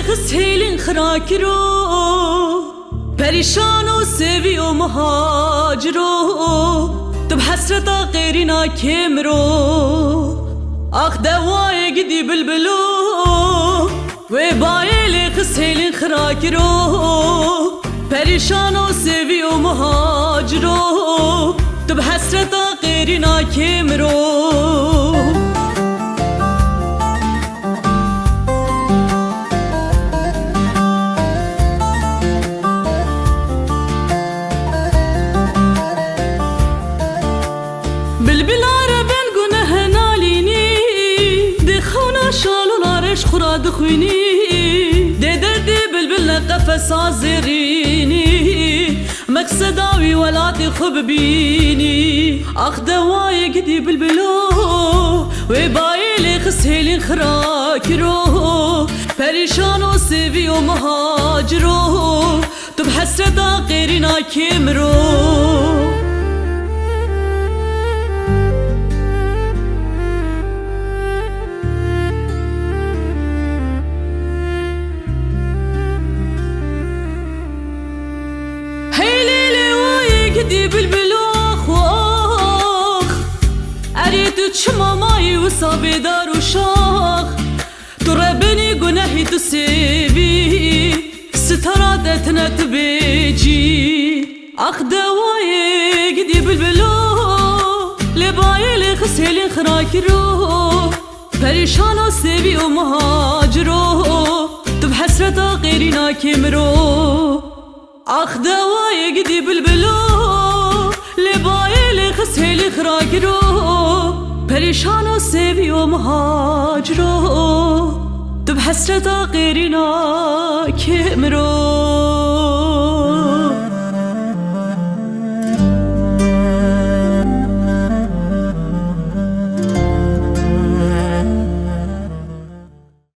خسهيلين خراكرو پریشان و سوی و مهاجرو تو بحسرتا غيرنا كمرو اخ دوای گدی بلبلو و بايل خسهيلين خراكرو پریشان و سوی و مهاجرو تو بحسرتا غيرنا كمرو خورا دخويني دي دردي بلبل قفص عزريني مقصداوي ولا تخب بيني اخ دواي قدي بلبلو وبايلي خسهيلين خراكرو پريشان و سيفي و مهاجرو تو بحسرتا غيرنا كمرو دي بالبلوخ واخ اريد تشماماي وصابي دار وشاخ تربني قناهي تسيبي ستراتتنا تبيجي اخ دواي دي بالبلوخ لبايلي خسهيلين خراكرو پريشان و سيبي ومهاجرو تبحسرتا غيرنا كمرو اخ دواي قدي بلبلو لبايلي خسهيلي خراكرو پريشان و سيفي ومهاجرو تبحسرتا غيرنا كمرو